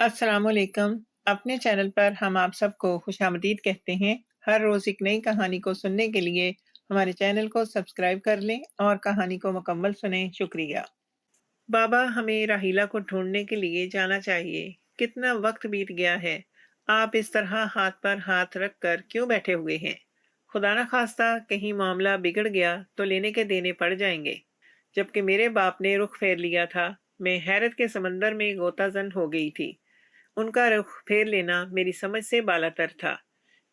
अस्सलाम वालेकुम। अपने चैनल पर हम आप सबको खुशामदीद कहते हैं। हर रोज़ एक नई कहानी को सुनने के लिए हमारे चैनल को सब्सक्राइब कर लें और कहानी को मुकम्मल सुनें। शुक्रिया। बाबा, हमें राहीला को ढूंढने के लिए जाना चाहिए। कितना वक्त बीत गया है। आप इस तरह हाथ पर हाथ रख कर क्यों बैठे हुए हैं? खुदा न खास्ता कहीं मामला बिगड़ गया तो लेने के देने पड़ जाएंगे। जबकि मेरे बाप ने रुख फेर लिया था, मैं हैरत के समंदर में गोताजन हो गई थी। उनका रुख फेर लेना मेरी समझ से बालातर था।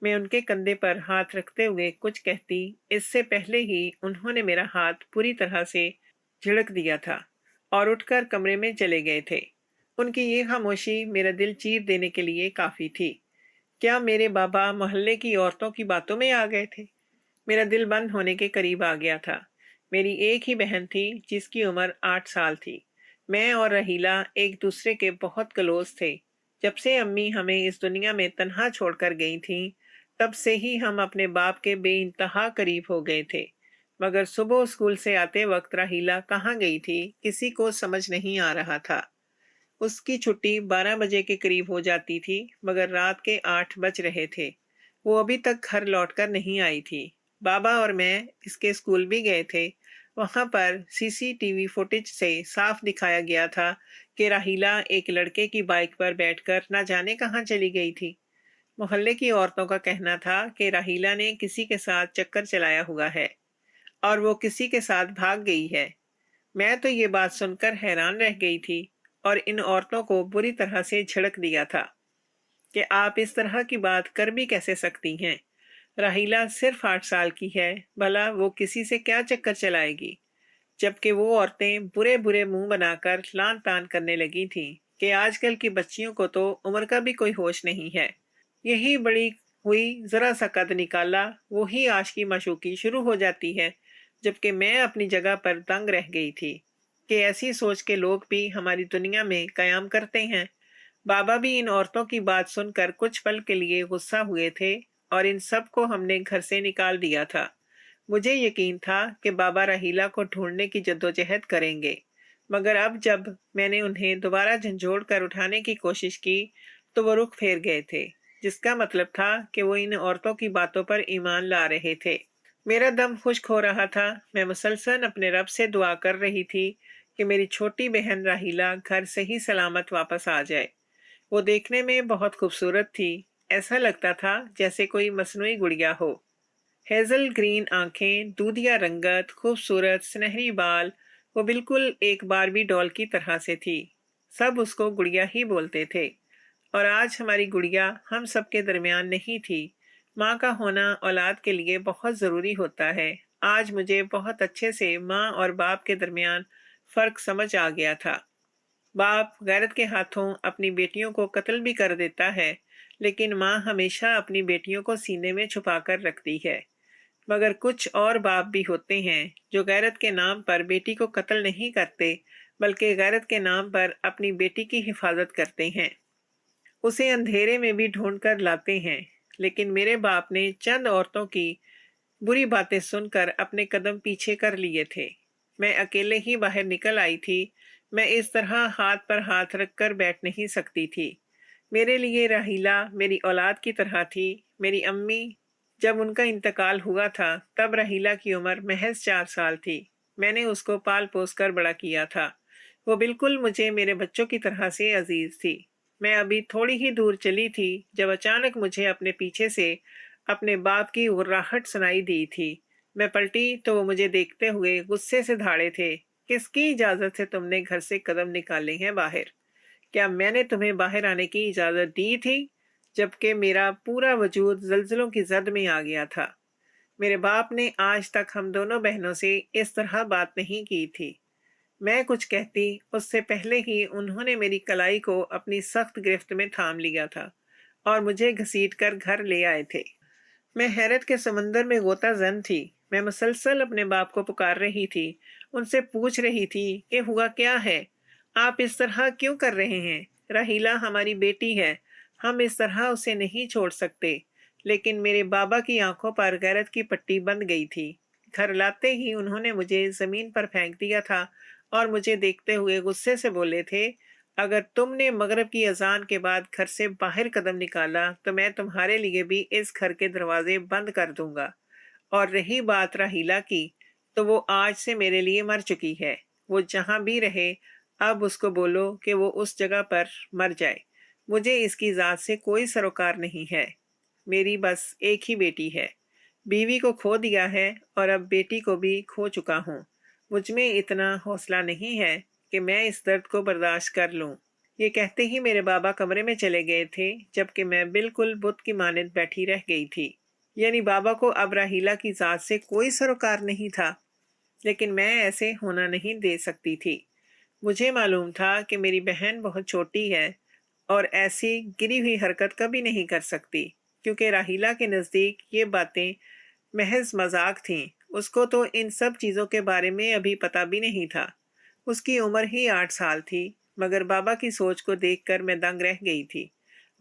मैं उनके कंधे पर हाथ रखते हुए कुछ कहती, इससे पहले ही उन्होंने मेरा हाथ पूरी तरह से झिड़क दिया था और उठकर कमरे में चले गए थे। उनकी ये खामोशी मेरा दिल चीर देने के लिए काफ़ी थी। क्या मेरे बाबा मोहल्ले की औरतों की बातों में आ गए थे? मेरा दिल बंद होने के करीब आ गया था। मेरी एक ही बहन थी जिसकी उम्र 8 साल थी। मैं और रहीला एक दूसरे के बहुत क्लोज थे। जब से अम्मी हमें इस दुनिया में तन्हा छोड़कर गई थीं, तब से ही हम अपने बाप के बेइंतहा करीब हो गए थे। मगर सुबह स्कूल से आते वक्त राहीला कहाँ गई थी, किसी को समझ नहीं आ रहा था। उसकी छुट्टी 12 बजे के करीब हो जाती थी, मगर रात के 8 बज रहे थे। वो अभी तक घर लौटकर नहीं आई थी। बाबा और मैं इसके स्कूल भी गए थे। वहाँ पर सीसीटीवी फुटेज से साफ दिखाया गया था कि राहीला एक लड़के की बाइक पर बैठकर न जाने कहाँ चली गई थी। मोहल्ले की औरतों का कहना था कि राहीला ने किसी के साथ चक्कर चलाया हुआ है और वो किसी के साथ भाग गई है। मैं तो ये बात सुनकर हैरान रह गई थी और इन औरतों को बुरी तरह से झिड़क दिया था कि आप इस तरह की बात कर भी कैसे सकती हैं। राहीला सिर्फ 8 साल की है, भला वो किसी से क्या चक्कर चलाएगी? जबकि वो औरतें बुरे बुरे मुंह बनाकर लान तान करने लगी थीं कि आजकल की बच्चियों को तो उम्र का भी कोई होश नहीं है। यही बड़ी हुई, जरा सा कद निकाला, वो ही आशिकी माशूकी शुरू हो जाती है। जबकि मैं अपनी जगह पर दंग रह गई थी कि ऐसी सोच के लोग भी हमारी दुनिया में कयाम करते हैं। बाबा भी इन औरतों की बात सुनकर कुछ पल के लिए गुस्सा हुए थे और इन सब को हमने घर से निकाल दिया था। मुझे यकीन था कि बाबा राहीला को ढूंढने की जद्दोजहद करेंगे, मगर अब जब मैंने उन्हें दोबारा झंझोड़ कर उठाने की कोशिश की तो वो रुख फेर गए थे, जिसका मतलब था कि वो इन औरतों की बातों पर ईमान ला रहे थे। मेरा दम खुश्क हो रहा था। मैं मुसलसल अपने रब से दुआ कर रही थी कि मेरी छोटी बहन राहीला घर से ही सलामत वापस आ जाए। वो देखने में बहुत खूबसूरत थी। ऐसा लगता था जैसे कोई मसनूई गुड़िया हो। हेज़ल ग्रीन आंखें, दूधिया रंगत, खूबसूरत सुनहरी बाल। वो बिल्कुल एक बारबी डॉल की तरह से थी। सब उसको गुड़िया ही बोलते थे। और आज हमारी गुड़िया हम सबके दरमियान नहीं थी। माँ का होना औलाद के लिए बहुत ज़रूरी होता है। आज मुझे बहुत अच्छे से माँ और बाप के दरमियान फ़र्क समझ आ गया था। बाप गैरत के हाथों अपनी बेटियों को कत्ल भी कर देता है, लेकिन माँ हमेशा अपनी बेटियों को सीने में छुपा कर रखती है। मगर कुछ और बाप भी होते हैं जो गैरत के नाम पर बेटी को कत्ल नहीं करते, बल्कि गैरत के नाम पर अपनी बेटी की हिफाजत करते हैं। उसे अंधेरे में भी ढूंढ कर लाते हैं। लेकिन मेरे बाप ने चंद औरतों की बुरी बातें सुनकर अपने कदम पीछे कर लिए थे। मैं अकेले ही बाहर निकल आई थी। मैं इस तरह हाथ पर हाथ रखकर बैठ नहीं सकती थी। मेरे लिए राहीला मेरी औलाद की तरह थी। मेरी अम्मी, जब उनका इंतकाल हुआ था, तब राहीला की उम्र महज 4 साल थी। मैंने उसको पाल पोस कर बड़ा किया था। वो बिल्कुल मुझे मेरे बच्चों की तरह से अजीज थी। मैं अभी थोड़ी ही दूर चली थी जब अचानक मुझे अपने पीछे से अपने बाप की गुर्राहट सुनाई दी थी। मैं पलटी तो वो मुझे देखते हुए गुस्से से धाड़े थे। किसकी इजाज़त से तुमने घर से कदम निकाले हैं बाहर? क्या मैंने तुम्हें बाहर आने की इजाज़त दी थी? जबकि मेरा पूरा वजूद ज़लज़लों की ज़द में आ गया था। मेरे बाप ने आज तक हम दोनों बहनों से इस तरह बात नहीं की थी। मैं कुछ कहती उससे पहले ही उन्होंने मेरी कलाई को अपनी सख्त गिरफ्त में थाम लिया था और मुझे घसीट कर घर ले आए थे। मैं हैरत के समंदर में गोता जन थी। मैं मुसलसल अपने बाप को पुकार रही थी, उनसे पूछ रही थी कि हुआ क्या है? आप इस तरह क्यों कर रहे हैं? राहीला हमारी बेटी है, हम इस तरह उसे नहीं छोड़ सकते। लेकिन मेरे बाबा की आंखों पर गैरत की पट्टी बंध गई थी। घर लाते ही उन्होंने मुझे ज़मीन पर फेंक दिया था और मुझे देखते हुए गुस्से से बोले थे, अगर तुमने मगरिब की अजान के बाद घर से बाहर कदम निकाला तो मैं तुम्हारे लिए भी इस घर के दरवाजे बंद कर दूंगा। और रही बात राहीला की, तो वो आज से मेरे लिए मर चुकी है। वो जहां भी रहे, अब उसको बोलो कि वो उस जगह पर मर जाए। मुझे इसकी ज़ात से कोई सरोकार नहीं है। मेरी बस एक ही बेटी है। बीवी को खो दिया है और अब बेटी को भी खो चुका हूँ। मुझ में इतना हौसला नहीं है कि मैं इस दर्द को बर्दाश्त कर लूँ। ये कहते ही मेरे बाबा कमरे में चले गए थे, जबकि मैं बिल्कुल बुत की मानद बैठी रह गई थी। यानी बाबा को अब राहीला की ज़ात से कोई सरोकार नहीं था। लेकिन मैं ऐसे होना नहीं दे सकती थी। मुझे मालूम था कि मेरी बहन बहुत छोटी है और ऐसी गिरी हुई हरकत कभी नहीं कर सकती, क्योंकि राहीला के नज़दीक ये बातें महज मजाक थीं। उसको तो इन सब चीज़ों के बारे में अभी पता भी नहीं था। उसकी उम्र ही 8 साल थी, मगर बाबा की सोच को देखकर मैं दंग रह गई थी।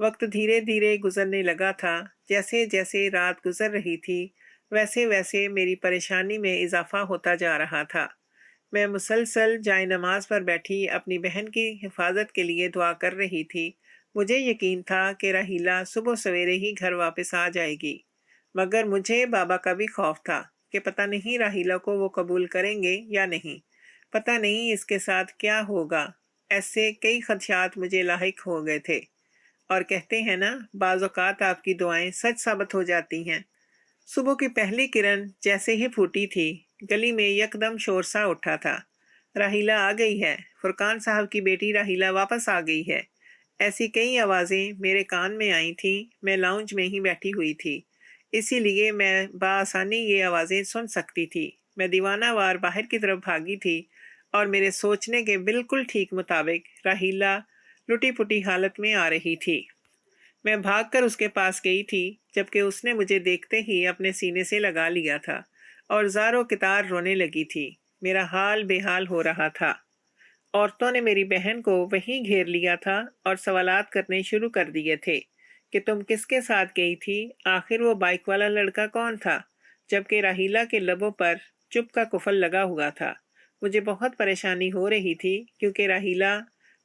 वक्त धीरे धीरे गुजरने लगा था। जैसे जैसे रात गुजर रही थी, वैसे वैसे मेरी परेशानी में इजाफा होता जा रहा था। मैं मुसलसल जाए नमाज पर बैठी अपनी बहन की हिफाजत के लिए दुआ कर रही थी। मुझे यकीन था कि राहीला सुबह सवेरे ही घर वापस आ जाएगी, मगर मुझे बाबा का भी खौफ था कि पता नहीं राहीला को वो कबूल करेंगे या नहीं। पता नहीं इसके साथ क्या होगा। ऐसे कई खदशात मुझे लाहिक हो गए थे। और कहते हैं ना, बाज़ औक़ात आपकी दुआएं सच साबित हो जाती हैं। सुबह की पहली किरण जैसे ही फूटी थी, गली में यकदम शोर सा उठा था। राहीला आ गई है, फुरकान साहब की बेटी राहीला वापस आ गई है। ऐसी कई आवाज़ें मेरे कान में आई थीं। मैं लाउंज में ही बैठी हुई थी, इसीलिए मैं बासानी ये आवाज़ें सुन सकती थी। मैं दीवाना वार बाहर की तरफ भागी थी और मेरे सोचने के बिल्कुल ठीक मुताबिक राहीला लुटी पुटी हालत में आ रही थी। मैं भागकर उसके पास गई थी, जबकि उसने मुझे देखते ही अपने सीने से लगा लिया था और ज़ारो कितार रोने लगी थी। मेरा हाल बेहाल हो रहा था। औरतों ने मेरी बहन को वहीं घेर लिया था और सवालात करने शुरू कर दिए थे कि तुम किसके साथ गई थी, आखिर वो बाइक वाला लड़का कौन था, जबकि राहीला के लबों पर चुप का कुफल लगा हुआ था। मुझे बहुत परेशानी हो रही थी, क्योंकि राहीला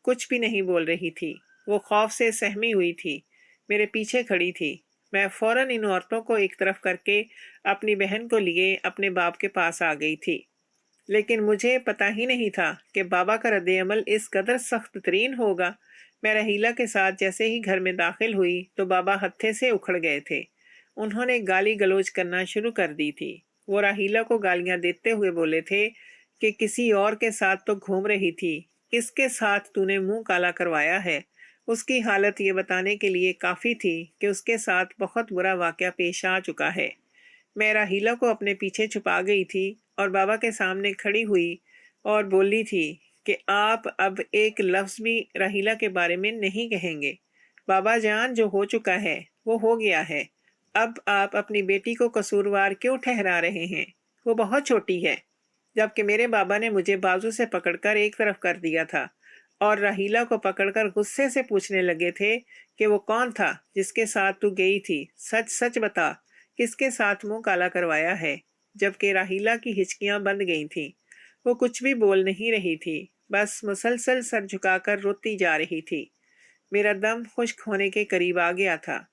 कुछ भी नहीं बोल रही थी। वो खौफ से सहमी हुई थी, मेरे पीछे खड़ी थी। मैं फौरन इन औरतों को एक तरफ करके अपनी बहन को लिए अपने बाप के पास आ गई थी। लेकिन मुझे पता ही नहीं था कि बाबा का रद्द-ए-अमल इस कदर सख्त तरीन होगा। मैं राहीला के साथ जैसे ही घर में दाखिल हुई तो बाबा हत्थे से उखड़ गए थे। उन्होंने गाली गलौज करना शुरू कर दी थी। वो राहीला को गालियां देते हुए बोले थे कि किसी और के साथ तो घूम रही थी, किसके साथ तूने मुंह काला करवाया है। उसकी हालत ये बताने के लिए काफ़ी थी कि उसके साथ बहुत बुरा वाक़या पेश आ चुका है। मैं राहीला को अपने पीछे छुपा गई थी और बाबा के सामने खड़ी हुई और बोली थी कि आप अब एक लफ्ज़ भी राहीला के बारे में नहीं कहेंगे। बाबा जान, जो हो चुका है वो हो गया है। अब आप अपनी बेटी को कसूरवार क्यों ठहरा रहे हैं? वो बहुत छोटी है। जबकि मेरे बाबा ने मुझे बाजू से पकड़कर एक तरफ कर दिया था और राहीला को पकड़कर गुस्से से पूछने लगे थे कि वो कौन था जिसके साथ तू गई थी। सच सच बता, किसके साथ मुंह काला करवाया है। जबकि राहीला की हिचकियां बंद गई थीं। वो कुछ भी बोल नहीं रही थी, बस मुसलसल सर झुकाकर रोती जा रही थी। मेरा दम खुश्क होने के करीब आ गया था।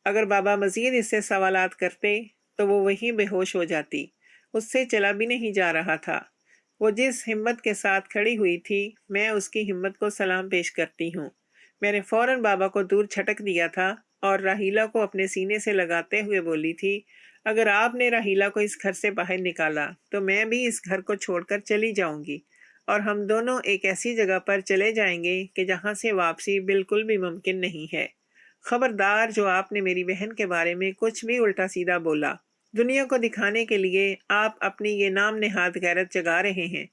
अगर बाबा मजीद इससे सवालात करते तो वो वहीं बेहोश हो जाती। उससे चला भी नहीं जा रहा था। वो जिस हिम्मत के साथ खड़ी हुई थी, मैं उसकी हिम्मत को सलाम पेश करती हूँ। मैंने फौरन बाबा को दूर छटक दिया था और राहीला को अपने सीने से लगाते हुए बोली थी, अगर आपने राहीला को इस घर से बाहर निकाला तो मैं भी इस घर को छोड़कर चली जाऊंगी और हम दोनों एक ऐसी जगह पर चले जाएंगे कि जहाँ से वापसी बिल्कुल भी मुमकिन नहीं है। खबरदार, जो आपने मेरी बहन के बारे में कुछ भी उल्टा सीधा बोला, दुनिया को दिखाने के लिए आप अपनी ये नाम नेहाद गैरत जगा रहे हैं।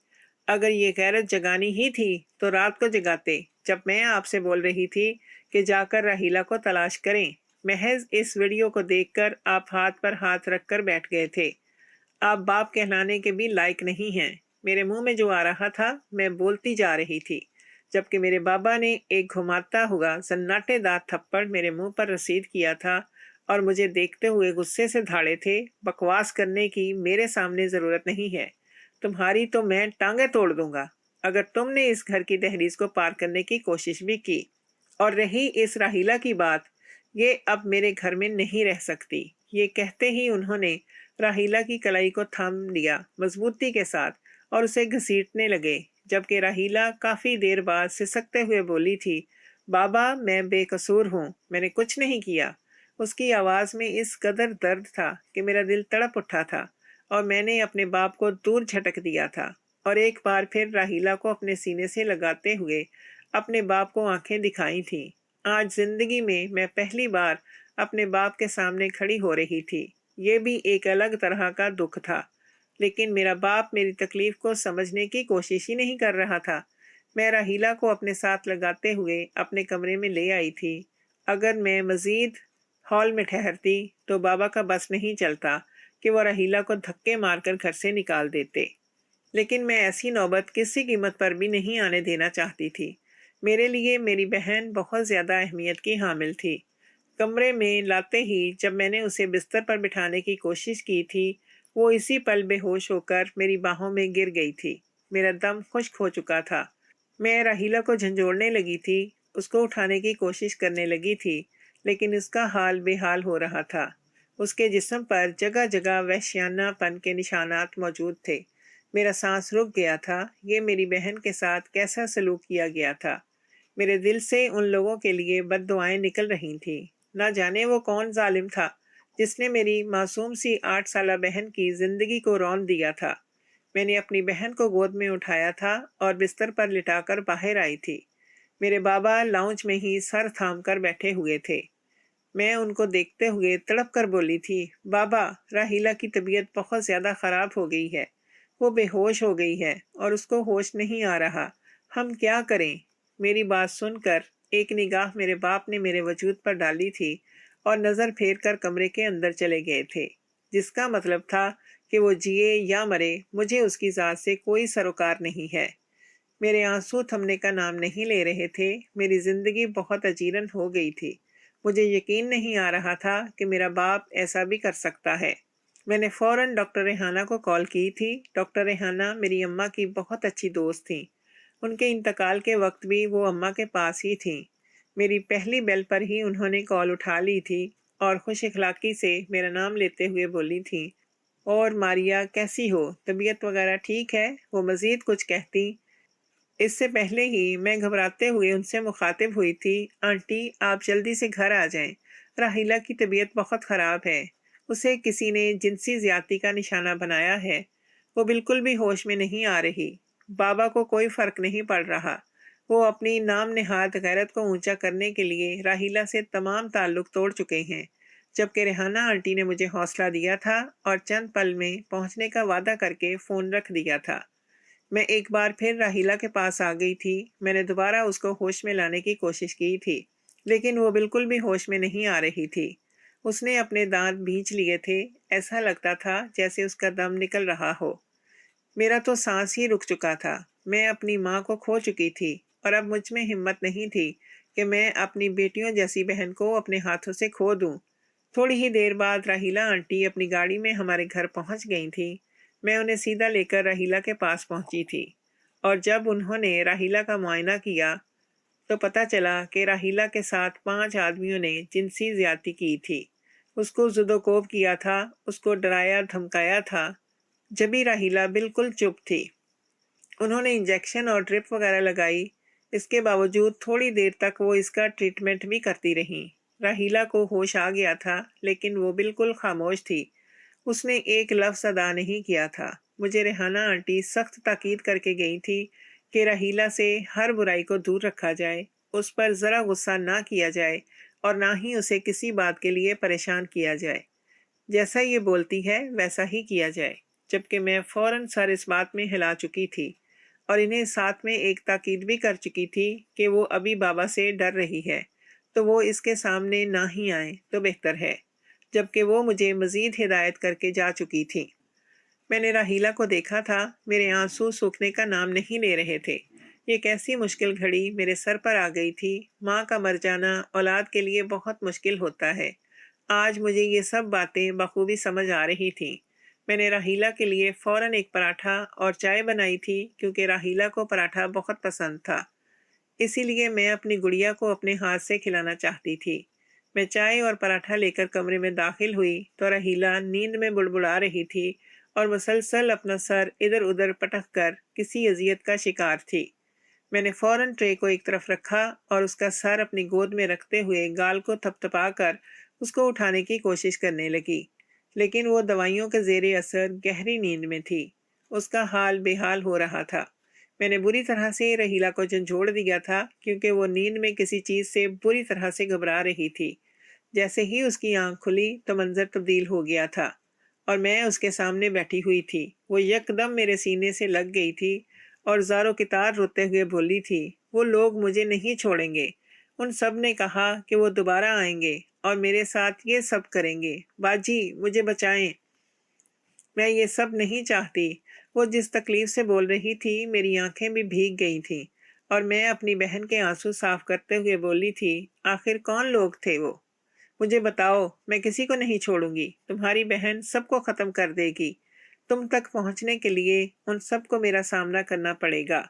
अगर ये गैरत जगानी ही थी तो रात को जगाते, जब मैं आपसे बोल रही थी कि जाकर राहीला को तलाश करें। महज इस वीडियो को देखकर आप हाथ पर हाथ रखकर बैठ गए थे। आप बाप कहलाने के भी लायक नहीं हैं। मेरे मुंह में जो आ रहा था मैं बोलती जा रही थी, जबकि मेरे बाबा ने एक घुमाता हुआ सन्नाटेदार थप्पड़ मेरे मुंह पर रसीद किया था और मुझे देखते हुए गुस्से से धाड़े थे, बकवास करने की मेरे सामने ज़रूरत नहीं है। तुम्हारी तो मैं टांगें तोड़ दूंगा। اگر تم نے اس گھر کی دہلیز کو پار کرنے کی کوشش بھی کی، اور رہی اس راہیلا کی بات، یہ اب میرے گھر میں نہیں رہ سکتی۔ یہ کہتے ہی انہوں نے راہیلا کی کلائی کو تھام لیا مضبوطی کے ساتھ اور اسے گھسیٹنے لگے، جبکہ راہیلا کافی دیر بعد سسکتے ہوئے بولی تھی، بابا میں بے قصور ہوں، میں نے کچھ نہیں کیا۔ اس کی آواز میں اس قدر درد تھا کہ میرا دل تڑپ اٹھا تھا، اور میں نے اپنے باپ کو دور جھٹک دیا تھا، اور ایک بار پھر راہیلا کو اپنے سینے سے لگاتے ہوئے اپنے باپ کو آنکھیں دکھائی تھیں۔ آج زندگی میں پہلی بار اپنے باپ کے سامنے کھڑی ہو رہی تھی۔ یہ بھی ایک الگ طرح کا دکھ تھا، لیکن میرا باپ میری تکلیف کو سمجھنے کی کوشش ہی نہیں کر رہا تھا۔ میں راہیلا کو اپنے ساتھ لگاتے ہوئے اپنے کمرے میں لے آئی تھی۔ اگر میں مزید ہال میں ٹھہرتی تو بابا کا بس نہیں چلتا کہ وہ راہیلا کو دھکے مار کر گھر سے نکال دیتے، لیکن میں ایسی نوبت کسی قیمت پر بھی نہیں آنے دینا چاہتی تھی۔ میرے لیے میری بہن بہت زیادہ اہمیت کی حامل تھی۔ کمرے میں لاتے ہی جب میں نے اسے بستر پر بٹھانے کی کوشش کی تھی، وہ اسی پل بے ہوش ہو کر میری باہوں میں گر گئی تھی۔ میرا دم خشک ہو چکا تھا۔ میں راہیلا کو جھنجھوڑنے لگی تھی، اس کو اٹھانے کی کوشش کرنے لگی تھی، لیکن اس کا حال بے حال ہو رہا تھا۔ اس کے جسم پر جگہ جگہ وحشیانہ پن کے نشانات موجود تھے۔ میرا سانس رک گیا تھا۔ یہ میری بہن کے ساتھ کیسا سلوک کیا گیا تھا؟ میرے دل سے ان لوگوں کے لیے بد دعائیں نکل رہی تھیں۔ نہ جانے وہ کون ظالم تھا جس نے میری معصوم سی 8 سالہ بہن کی زندگی کو رون دیا تھا۔ میں نے اپنی بہن کو گود میں اٹھایا تھا اور بستر پر لٹا کر باہر آئی تھی۔ میرے بابا لاؤنج میں ہی سر تھام کر بیٹھے ہوئے تھے۔ میں ان کو دیکھتے ہوئے تڑپ کر بولی تھی، بابا، راہیلا کی طبیعت بہت زیادہ خراب ہو گئی ہے، وہ بے ہوش ہو گئی ہے اور اس کو ہوش نہیں آ رہا، ہم کیا کریں؟ میری بات سن کر ایک نگاہ میرے باپ نے میرے وجود پر ڈالی تھی اور نظر پھیر کر کمرے کے اندر چلے گئے تھے، جس کا مطلب تھا کہ وہ جیے یا مرے، مجھے اس کی ذات سے کوئی سروکار نہیں ہے۔ میرے آنسو تھمنے کا نام نہیں لے رہے تھے۔ میری زندگی بہت اجیرن ہو گئی تھی۔ مجھے یقین نہیں آ رہا تھا کہ میرا باپ ایسا بھی کر سکتا ہے۔ میں نے فوراً ڈاکٹر ریحانہ کو کال کی تھی۔ ڈاکٹر ریحانہ میری اماں کی بہت اچھی دوست تھیں۔ ان کے انتقال کے وقت بھی وہ اماں کے پاس ہی تھیں۔ میری پہلی بیل پر ہی انہوں نے کال اٹھا لی تھی اور خوش اخلاقی سے میرا نام لیتے ہوئے بولی تھیں، اور ماریا کیسی ہو؟ طبیعت وغیرہ ٹھیک ہے؟ وہ مزید کچھ کہتی اس سے پہلے ہی میں گھبراتے ہوئے ان سے مخاطب ہوئی تھی، آنٹی آپ جلدی سے گھر آ جائیں، راہیلا کی طبیعت بہت خراب ہے، اسے کسی نے جنسی زیادتی کا نشانہ بنایا ہے، وہ بالکل بھی ہوش میں نہیں آ رہی، بابا کو کوئی فرق نہیں پڑ رہا، وہ اپنی نام نہاد غیرت کو اونچا کرنے کے لیے راہیلا سے تمام تعلق توڑ چکے ہیں، جبکہ ریحانہ آنٹی نے مجھے حوصلہ دیا تھا اور چند پل میں پہنچنے کا وعدہ کر کے فون رکھ دیا تھا۔ میں ایک بار پھر راہیلا کے پاس آ گئی تھی۔ میں نے دوبارہ اس کو ہوش میں لانے کی کوشش کی تھی، لیکن وہ بالکل بھی ہوش میں نہیں آ رہی تھی۔ اس نے اپنے دانت بھینچ لیے تھے، ایسا لگتا تھا جیسے اس کا دم نکل رہا ہو۔ میرا تو سانس ہی رک چکا تھا۔ میں اپنی ماں کو کھو چکی تھی اور اب مجھ میں ہمت نہیں تھی کہ میں اپنی بیٹیوں جیسی بہن کو اپنے ہاتھوں سے کھو دوں۔ تھوڑی ہی دیر بعد راہیلا آنٹی اپنی گاڑی میں ہمارے گھر پہنچ گئی تھیں۔ میں انہیں سیدھا لے کر راہیلا کے پاس پہنچی تھی، اور جب انہوں نے راہیلا کا معائنہ کیا تو پتہ چلا کہ راہیلا کے ساتھ 5 آدمیوں نے جنسی زیادتی کی تھی، اس کو زد و کوب کیا تھا، اس کو ڈرایا دھمکایا تھا، جبھی راہیلا بالکل چپ تھی۔ انہوں نے انجیکشن اور ڈرپ وغیرہ لگائی، اس کے باوجود تھوڑی دیر تک وہ اس کا ٹریٹمنٹ بھی کرتی رہیں۔ راہیلا کو ہوش آ گیا تھا، لیکن وہ بالکل خاموش تھی، اس نے ایک لفظ ادا نہیں کیا تھا۔ مجھے ریحانہ آنٹی سخت تاکید کر کے گئی تھی کہ راہیلا سے ہر برائی کو دور رکھا جائے، اس پر ذرا غصہ نہ کیا جائے اور نہ ہی اسے کسی بات کے لیے پریشان کیا جائے، جیسا یہ بولتی ہے ویسا ہی کیا جائے، جبکہ میں فوراً سر اس بات میں ہلا چکی تھی اور انہیں ساتھ میں ایک تاکید بھی کر چکی تھی کہ وہ ابھی بابا سے ڈر رہی ہے تو وہ اس کے سامنے نہ ہی آئیں تو بہتر ہے، جبکہ وہ مجھے مزید ہدایت کر کے جا چکی تھی۔ میں نے راہیلا کو دیکھا تھا، میرے آنسو سوکھنے کا نام نہیں لے رہے تھے۔ یہ کیسی مشکل گھڑی میرے سر پر آ گئی تھی۔ ماں کا مر جانا اولاد کے لیے بہت مشکل ہوتا ہے۔ آج مجھے یہ سب باتیں بخوبی سمجھ آ رہی تھیں۔ میں نے راہیلا کے لیے فوراً ایک پراٹھا اور چائے بنائی تھی کیونکہ راہیلا کو پراٹھا بہت پسند تھا۔ اسی لیے میں اپنی گڑیا کو اپنے ہاتھ سے کھلانا چاہتی تھی۔ میں چائے اور پراٹھا لے کر کمرے میں داخل ہوئی تو راہیلا نیند میں بڑبڑا رہی تھی اور مسلسل اپنا سر ادھر ادھر پٹک کر کسی اذیت کا شکار تھی۔ میں نے فوراً ٹرے کو ایک طرف رکھا اور اس کا سر اپنی گود میں رکھتے ہوئے گال کو تھپ تھپا کر اس کو اٹھانے کی کوشش کرنے لگی، لیکن وہ دوائیوں کے زیر اثر گہری نیند میں تھی۔ اس کا حال بے حال ہو رہا تھا۔ میں نے بری طرح سے رحیلہ کو جھنجھوڑ دیا تھا کیونکہ وہ نیند میں کسی چیز سے بری طرح سے گھبرا رہی تھی۔ جیسے ہی اس کی آنکھ کھلی تو منظر تبدیل ہو گیا تھا اور میں اس کے سامنے بیٹھی ہوئی تھی۔ وہ یکدم میرے سینے سے لگ گئی تھی اور زار و کتار روتے ہوئے بولی تھی، وہ لوگ مجھے نہیں چھوڑیں گے۔ ان سب نے کہا کہ وہ دوبارہ آئیں گے اور میرے ساتھ یہ سب کریں گے۔ باجی مجھے بچائیں، میں یہ سب نہیں چاہتی۔ وہ جس تکلیف سے بول رہی تھی میری آنکھیں بھی بھیگ گئی تھیں اور میں اپنی بہن کے آنسو صاف کرتے ہوئے بولی تھی، آخر کون لوگ تھے وہ؟ مجھے بتاؤ، میں کسی کو نہیں چھوڑوں گی۔ تمہاری بہن سب کو ختم کر دے گی۔ تم تک پہنچنے کے لیے ان سب کو میرا سامنا کرنا پڑے گا۔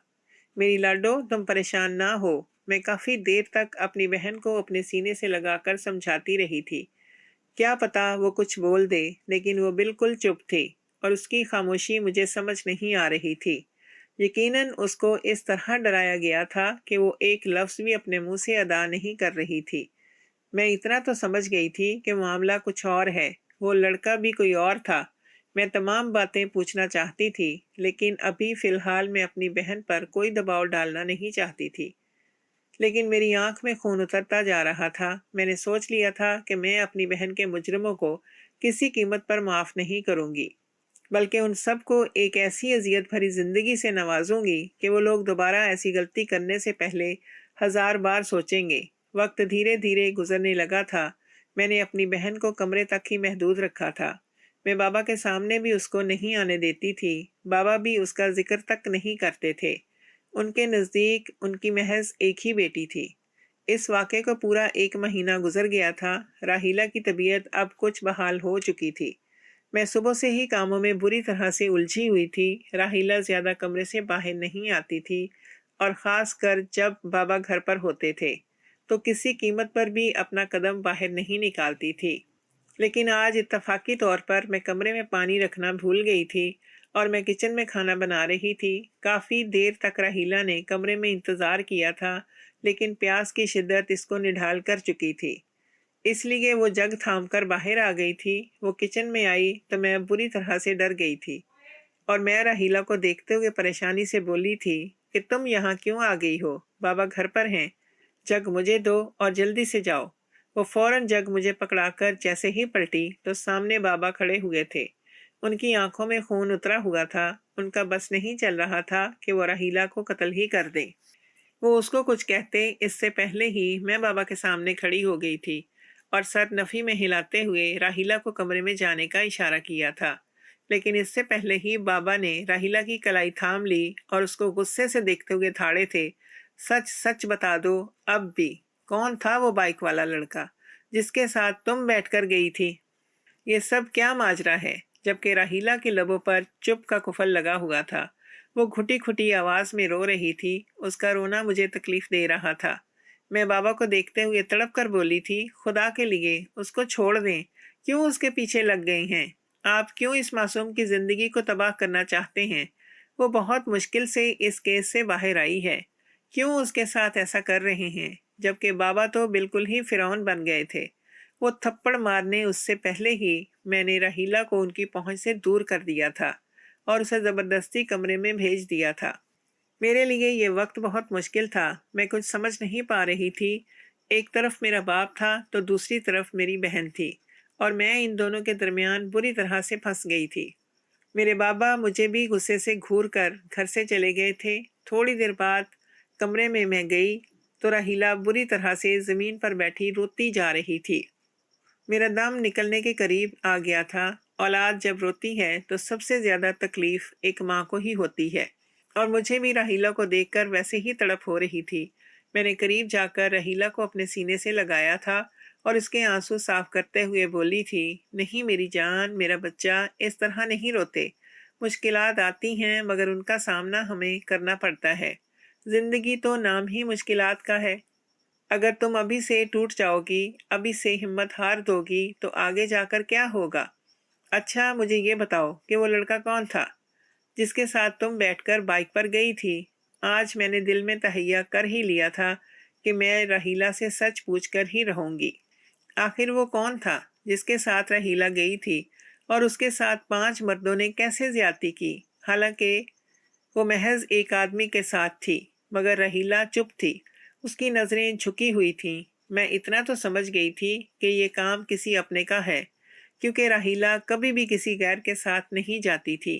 میری لاڈو، تم پریشان نہ ہو۔ میں کافی دیر تک اپنی بہن کو اپنے سینے سے لگا کر سمجھاتی رہی تھی۔ کیا پتا وہ کچھ بول دے، لیکن وہ بالکل چپ تھی اور اس کی خاموشی مجھے سمجھ نہیں آ رہی تھی۔ یقیناً اس کو اس طرح ڈرایا گیا تھا کہ وہ ایک لفظ بھی اپنے منہ سے ادا نہیں کر رہی تھی۔ میں اتنا تو سمجھ گئی تھی کہ معاملہ کچھ اور ہے، وہ لڑکا بھی کوئی اور تھا۔ میں تمام باتیں پوچھنا چاہتی تھی، لیکن ابھی فی الحال میں اپنی بہن پر کوئی دباؤ ڈالنا نہیں چاہتی تھی۔ لیکن میری آنکھ میں خون اترتا جا رہا تھا۔ میں نے سوچ لیا تھا کہ میں اپنی بہن کے مجرموں کو کسی قیمت پر معاف نہیں کروں گی، بلکہ ان سب کو ایک ایسی اذیت بھری زندگی سے نوازوں گی کہ وہ لوگ دوبارہ ایسی غلطی کرنے سے پہلے 1000 بار سوچیں گے۔ وقت دھیرے دھیرے گزرنے لگا تھا۔ میں نے اپنی بہن کو کمرے تک ہی محدود رکھا تھا۔ میں بابا کے سامنے بھی اس کو نہیں آنے دیتی تھی۔ بابا بھی اس کا ذکر تک نہیں کرتے تھے۔ ان کے نزدیک ان کی محض ایک ہی بیٹی تھی۔ اس واقعے کو پورا 1 مہینہ گزر گیا تھا۔ راہیلہ کی طبیعت اب کچھ بحال ہو چکی تھی۔ میں صبح سے ہی کاموں میں بری طرح سے الجھی ہوئی تھی۔ راہیلہ زیادہ کمرے سے باہر نہیں آتی تھی اور خاص کر جب بابا گھر پر ہوتے تھے تو کسی قیمت پر بھی اپنا قدم باہر نہیں نکالتی تھی۔ لیکن آج اتفاقی طور پر میں کمرے میں پانی رکھنا بھول گئی تھی اور میں کچن میں کھانا بنا رہی تھی۔ کافی دیر تک راہیلہ نے کمرے میں انتظار کیا تھا، لیکن پیاس کی شدت اس کو نڈھال کر چکی تھی، اس لیے وہ جگ تھام کر باہر آ گئی تھی۔ وہ کچن میں آئی تو میں بری طرح سے ڈر گئی تھی اور میں راہیلہ کو دیکھتے ہوئے پریشانی سے بولی تھی کہ تم یہاں کیوں آ گئی ہو؟ بابا گھر پر ہیں، جگ مجھے دو اور جلدی سے جاؤ۔ وہ فوراً جگ مجھے پکڑا کر جیسے ہی پلٹی تو سامنے بابا کھڑے ہوئے تھے۔ ان کی آنکھوں میں خون اترا ہوا تھا۔ ان کا بس نہیں چل رہا تھا کہ وہ راہیلہ کو قتل ہی کر دیں۔ وہ اس کو کچھ کہتے اس سے پہلے ہی میں بابا کے سامنے کھڑی ہو گئی تھی اور سر نفی میں ہلاتے ہوئے راہیلہ کو کمرے میں جانے کا اشارہ کیا تھا، لیکن اس سے پہلے ہی بابا نے راہیلہ کی کلائی تھام لی اور اس کو غصے سے دیکھتے ہوئے تھاڑے تھے، سچ سچ بتا دو اب بھی، کون تھا وہ بائک والا لڑکا جس کے ساتھ تم بیٹھ کر گئی تھی؟ یہ سب کیا ماجرا ہے؟ جبکہ راہیلہ کے لبوں پر چپ کا کفل لگا ہوا تھا۔ وہ گھٹی گھٹی آواز میں رو رہی تھی۔ اس کا رونا مجھے تکلیف دے رہا تھا۔ میں بابا کو دیکھتے ہوئے تڑپ کر بولی تھی، خدا کے لیے اس کو چھوڑ دیں، کیوں اس کے پیچھے لگ گئی ہیں؟ آپ کیوں اس معصوم کی زندگی کو تباہ کرنا چاہتے ہیں؟ وہ بہت مشکل سے اس کیس سے باہر آئی ہے، کیوں اس کے ساتھ ایسا کر رہے ہیں؟ جبکہ بابا تو بالکل ہی فرعون بن گئے تھے۔ وہ تھپڑ مارنے اس سے پہلے ہی میں نے راہیلہ کو ان کی پہنچ سے دور کر دیا تھا اور اسے زبردستی کمرے میں بھیج دیا تھا۔ میرے لیے یہ وقت بہت مشکل تھا۔ میں کچھ سمجھ نہیں پا رہی تھی۔ ایک طرف میرا باپ تھا تو دوسری طرف میری بہن تھی اور میں ان دونوں کے درمیان بری طرح سے پھنس گئی تھی۔ میرے بابا مجھے بھی غصے سے گھور کر گھر سے چلے گئے تھے۔ تھوڑی دیر بعد کمرے میں گئی تو راہیلہ بری طرح سے زمین پر بیٹھی روتی جا رہی تھی۔ میرا دم نکلنے کے قریب آ گیا تھا۔ اولاد جب روتی ہے تو سب سے زیادہ تکلیف ایک ماں کو ہی ہوتی ہے، اور مجھے بھی راہیلہ کو دیکھ کر ویسے ہی تڑپ ہو رہی تھی۔ میں نے قریب جا کر راہیلہ کو اپنے سینے سے لگایا تھا اور اس کے आंसू साफ करते हुए बोली थी, नहीं मेरी जान, मेरा बच्चा, इस तरह नहीं रोते। मुश्किलात आती हैं मगर उनका सामना हमें करना पड़ता है। जिंदगी तो नाम ही मुश्किलात का है। अगर तुम अभी से टूट जाओगी, अभी से हिम्मत हार दोगी तो आगे जाकर क्या होगा। अच्छा मुझे ये बताओ कि वो लड़का कौन था जिसके साथ तुम बैठकर बाइक पर गई थी। आज मैंने दिल में तहैया कर ही लिया था कि मैं रहीला से सच पूछ कर ही रहूंगी। आखिर वो कौन था जिसके साथ रहीला गई थी और उसके साथ 5 मर्दों ने कैसे ज्यादती की। हालांकि वो महज एक आदमी के साथ थी मगर रहीला चुप थी, उसकी नज़रें झुकी हुई थीं। मैं इतना तो समझ गई थी कि ये काम किसी अपने का है, क्योंकि रहीला कभी भी किसी गैर के साथ नहीं जाती थी।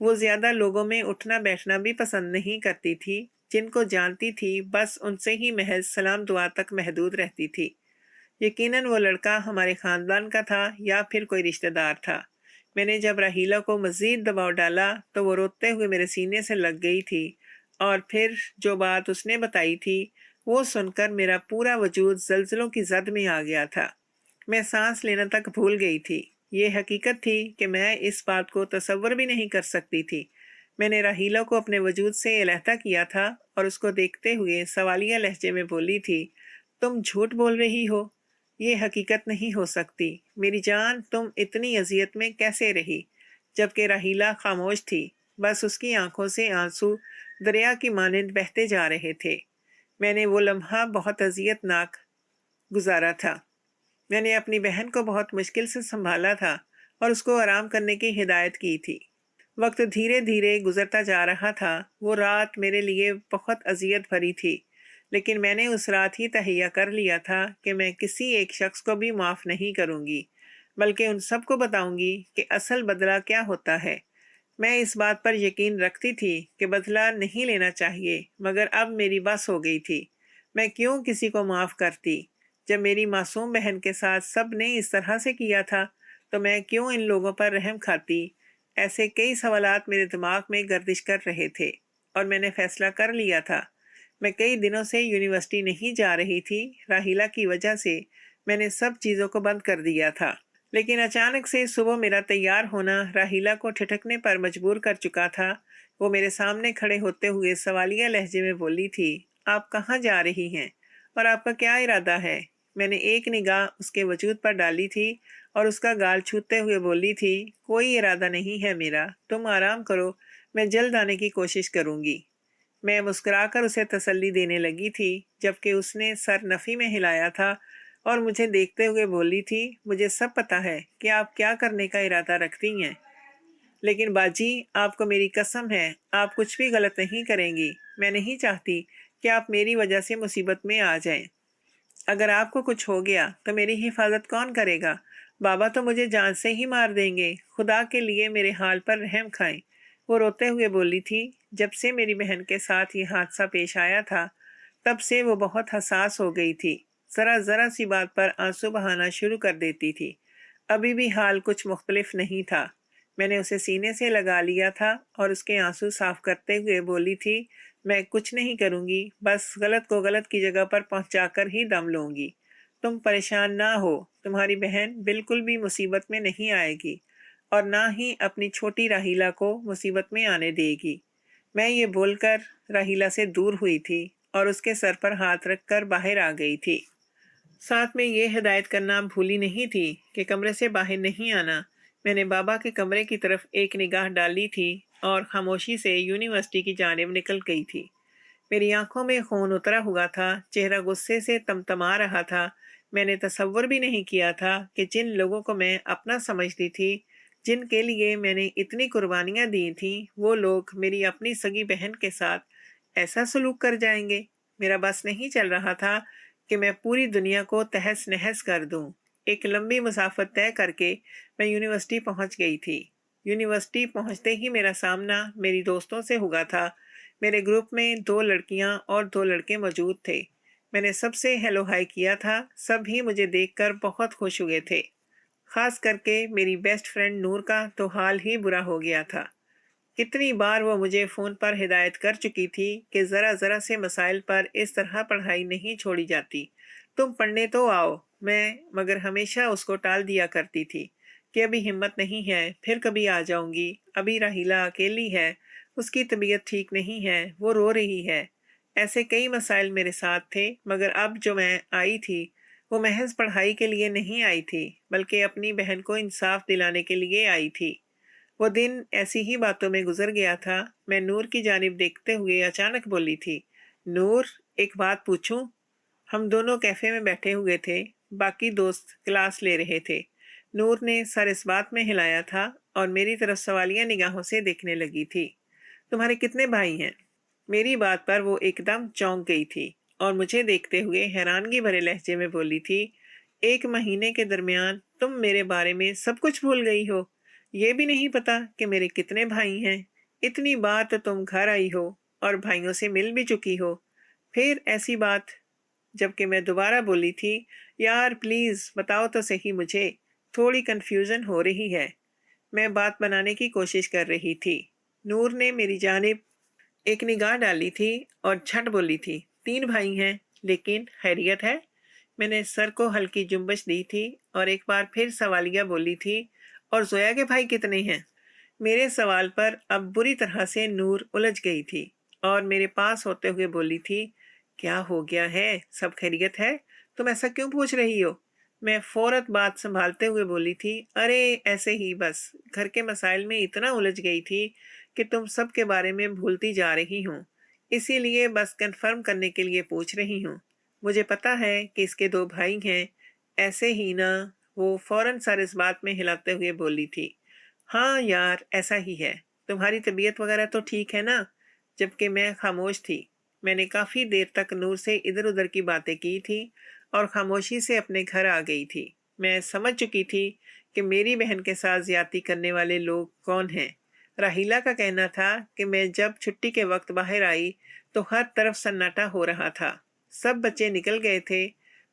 वो ज़्यादा लोगों में उठना बैठना भी पसंद नहीं करती थी। जिनको जानती थी बस उनसे ही महज सलाम दुआ तक महदूद रहती थी। यकीनन वो लड़का हमारे ख़ानदान का था या फिर कोई रिश्तेदार था। मैंने जब राहीला को मज़ीद दबाव डाला तो वो रोते हुए मेरे सीने से लग गई थी, और फिर जो बात उसने बताई थी वो सुनकर मेरा पूरा वजूद ज़लज़लों की ज़द में आ गया था। मैं सांस लेना तक भूल गई थी। ये हकीकत थी कि मैं इस बात को तसव्वुर भी नहीं कर सकती थी। मैंने राहीला को अपने वजूद से अलहदा किया था और उसको देखते हुए सवालिया लहजे में बोली थी, तुम झूठ बोल रही हो, ये हकीकत नहीं हो सकती। मेरी जान, तुम इतनी अजियत में कैसे रही। जबकि राहीला खामोश थी, बस उसकी आंखों से आंसू दरिया की मानिंद बहते जा रहे थे। मैंने वो लम्हा बहुत अजियतनाक गुजारा था। मैंने अपनी बहन को बहुत मुश्किल से संभाला था और उसको आराम करने की हिदायत की थी। वक्त धीरे धीरे गुजरता जा रहा था। वो रात मेरे लिए बहुत अजियत भरी थी, लेकिन मैंने उस रात ही तहैया कर लिया था कि मैं किसी एक शख्स को भी माफ़ नहीं करूँगी, बल्कि उन सबको बताऊँगी कि असल बदला क्या होता है। मैं इस बात पर यकीन रखती थी कि बदला नहीं लेना चाहिए, मगर अब मेरी बस हो गई थी। मैं क्यों किसी को माफ़ करती। जब मेरी मासूम बहन के साथ सब ने इस तरह से किया था तो मैं क्यों इन लोगों पर रहम खाती। ऐसे कई सवालात मेरे दिमाग में गर्दिश कर रहे थे और मैंने फैसला कर लिया था। मैं कई दिनों से यूनिवर्सिटी नहीं जा रही थी। राहीला की वजह से मैंने सब चीज़ों को बंद कर दिया था। लेकिन अचानक से सुबह मेरा तैयार होना राहीला को ठिठकने पर मजबूर कर चुका था। वो मेरे सामने खड़े होते हुए सवालिया लहजे में बोली थी, आप कहाँ जा रही हैं और आपका क्या इरादा है। मैंने एक निगाह उसके वजूद पर डाली थी और उसका गाल छूते हुए बोली थी, कोई इरादा नहीं है मेरा, तुम आराम करो, मैं जल्द आने की कोशिश करूंगी। मैं मुस्कुराकर उसे तसल्ली देने लगी थी, जबकि उसने सर नफ़ी में हिलाया था और मुझे देखते हुए बोली थी, मुझे सब पता है कि आप क्या करने का इरादा रखती हैं, लेकिन बाजी आपको मेरी कसम है, आप कुछ भी गलत नहीं करेंगी। मैं नहीं चाहती कि आप मेरी वजह से मुसीबत में आ जाएं। अगर आपको कुछ हो गया तो मेरी हिफाजत कौन करेगा। बाबा तो मुझे जान से ही मार देंगे। खुदा के लिए मेरे हाल पर रहम खाएं। वो रोते हुए बोली थी, जब से मेरी बहन के साथ ये हादसा पेश आया था तब से वो बहुत हसास हो गई थी। ज़रा ज़रा सी बात पर आंसू बहाना शुरू कर देती थी। अभी भी हाल कुछ मुख्तलिफ नहीं था। मैंने उसे सीने से लगा लिया था और उसके आंसू साफ करते हुए बोली थी, मैं कुछ नहीं करूँगी, बस गलत को गलत की जगह पर पहुँचाकर ही दम लूँगी। तुम परेशान ना हो, तुम्हारी बहन बिल्कुल भी मुसीबत में नहीं आएगी और ना ही अपनी छोटी राहीला को मुसीबत में आने देगी। मैं ये बोलकर राहीला से दूर हुई थी और उसके सर पर हाथ रखकर बाहर आ गई थी। साथ में ये हिदायत करना भूली नहीं थी कि कमरे से बाहर नहीं आना। मैंने बाबा के कमरे की तरफ एक निगाह डाली थी और खामोशी से यूनिवर्सिटी की जानिब निकल गई थी। मेरी आंखों में खून उतरा हुआ था, चेहरा गुस्से से तमतमा रहा था। मैंने तसव्वुर भी नहीं किया था कि जिन लोगों को मैं अपना समझती थी, जिनके लिए मैंने इतनी कुर्बानियाँ दी थीं, वो लोग मेरी अपनी सगी बहन के साथ ऐसा सलूक कर जाएंगे। मेरा बस नहीं चल रहा था कि मैं पूरी दुनिया को तहस नहस कर दूं। एक लंबी मुसाफत तय करके मैं यूनिवर्सिटी पहुंच गई थी। यूनिवर्सिटी पहुंचते ही मेरा सामना मेरी दोस्तों से हुआ था। मेरे ग्रुप में 2 लड़कियां और 2 लड़के मौजूद थे। मैंने सबसे हेलो हाय किया था। सब ही मुझे देखकर बहुत खुश हुए थे। खास करके मेरी बेस्ट फ्रेंड नूर का तो हाल ही बुरा हो गया था। कितनी बार वो मुझे फ़ोन पर हिदायत कर चुकी थी कि ज़रा ज़रा से मसाइल पर इस तरह पढ़ाई नहीं छोड़ी जाती। तुम पढ़ने तो आओ। मैं मगर हमेशा उसको टाल दिया करती थी कि अभी हिम्मत नहीं है, फिर कभी आ जाऊंगी। अभी राहीला अकेली है, उसकी तबीयत ठीक नहीं है, वो रो रही है। ऐसे कई मसाइल मेरे साथ थे, मगर अब जो मैं आई थी वो महज पढ़ाई के लिए नहीं आई थी, बल्कि अपनी बहन को इंसाफ दिलाने के लिए आई थी। वो दिन ऐसी ही बातों में गुजर गया था। मैं नूर की जानिब देखते हुए अचानक बोली थी, नूर, एक बात पूछूं? हम दोनों कैफे में बैठे हुए थे, बाकी दोस्त क्लास ले रहे थे। नूर ने सर इस बात में हिलाया था और मेरी तरफ सवालिया निगाहों से देखने लगी थी। तुम्हारे कितने भाई हैं? मेरी बात पर वो एकदम चौंक गई थी और मुझे देखते हुए हैरानगी भरे लहजे में बोली थी, 1 महीने के दरमियान तुम मेरे बारे में सब कुछ भूल गई हो? ये भी नहीं पता कि मेरे कितने भाई हैं? इतनी बार तो तुम घर आई हो और भाइयों से मिल भी चुकी हो, फिर ऐसी बात? जबकि मैं दोबारा बोली थी, यार प्लीज बताओ तो सही मुझे, थोड़ी कंफ्यूजन हो रही है। मैं बात बनाने की कोशिश कर रही थी। नूर ने मेरी जानिब एक निगाह डाली थी और झट बोली थी, 3 भाई हैं, लेकिन खैरियत है? मैंने सर को हल्की जुम्बश दी थी और एक बार फिर सवालिया बोली थी, और जोया के भाई कितने हैं? मेरे सवाल पर अब बुरी तरह से नूर उलझ गई थी और मेरे पास होते हुए बोली थी, क्या हो गया है? सब खैरियत है? तुम ऐसा क्यों पूछ रही हो? मैं फौरत बात संभालते हुए बोली थी, अरे ऐसे ही, बस घर के मसाइल में इतना उलझ गई थी कि तुम सब के बारे में भूलती जा रही हूँ। इसीलिए बस कंफर्म करने के लिए पूछ रही हूँ। मुझे पता है कि इसके 2 भाई हैं, ऐसे ही ना? वो फौरन सर इस बात में हिलाते हुए बोली थी, हाँ यार ऐसा ही है। तुम्हारी तबीयत वगैरह तो ठीक है ना? जबकि मैं खामोश थी। मैंने काफ़ी देर तक नूर से इधर उधर की बातें की थी और खामोशी से अपने घर आ गई थी। मैं समझ चुकी थी कि मेरी बहन के साथ ज्यादती करने वाले लोग कौन हैं। राहीला का कहना था कि मैं जब छुट्टी के वक्त बाहर आई तो हर तरफ सन्नाटा हो रहा था। सब बच्चे निकल गए थे।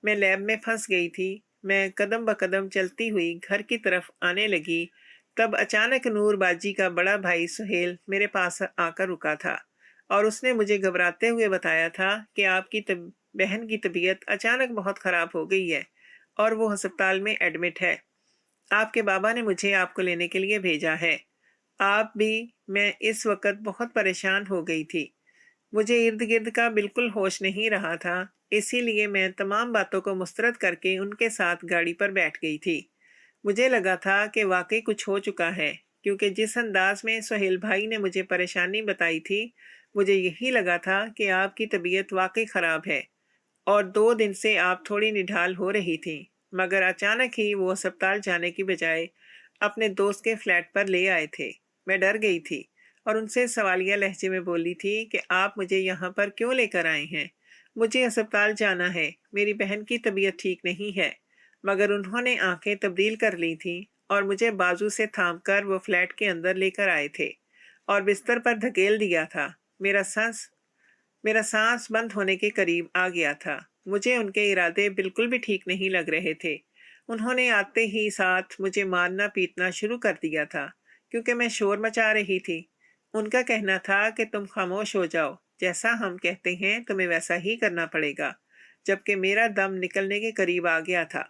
मैं लैब में फंस गई थी। मैं कदम ब कदम चलती हुई घर की तरफ आने लगी, तब अचानक नूर बाजी का बड़ा भाई सुहेल मेरे पास आकर रुका था और उसने मुझे घबराते हुए बताया था कि आपकी बहन की तबीयत अचानक बहुत ख़राब हो गई है और वो अस्पताल में एडमिट है। आपके बाबा ने मुझे आपको लेने के लिए भेजा है। आप भी। मैं इस वक्त बहुत परेशान हो गई थी। मुझे इर्द गिर्द का बिल्कुल होश नहीं रहा था, इसीलिए मैं तमाम बातों को मुस्तरद करके उनके साथ गाड़ी पर बैठ गई थी। मुझे लगा था कि वाकई कुछ हो चुका है, क्योंकि जिस अंदाज में सुहेल भाई ने मुझे परेशानी बताई थी, मुझे यही लगा था कि आपकी तबीयत वाकई ख़राब है और 2 दिन से आप थोड़ी निढाल हो रही थी। मगर अचानक ही वो अस्पताल जाने की बजाय अपने दोस्त के फ्लैट पर ले आए थे। मैं डर गई थी और उनसे सवालिया लहजे में बोली थी कि आप मुझे यहाँ पर क्यों लेकर आए हैं? मुझे अस्पताल जाना है, मेरी बहन की तबीयत ठीक नहीं है। मगर उन्होंने आंखें तब्दील कर ली थीं और मुझे बाजू से थामकर वो फ्लैट के अंदर लेकर आए थे और बिस्तर पर धकेल दिया था। मेरा सांस बंद होने के करीब आ गया था। मुझे उनके इरादे बिल्कुल भी ठीक नहीं लग रहे थे। उन्होंने आते ही साथ मुझे मारना पीटना शुरू कर दिया था, क्योंकि मैं शोर मचा रही थी। उनका कहना था कि तुम खामोश हो जाओ, जैसा हम कहते हैं तुम्हें वैसा ही करना पड़ेगा। जबकि मेरा दम निकलने के करीब आ गया था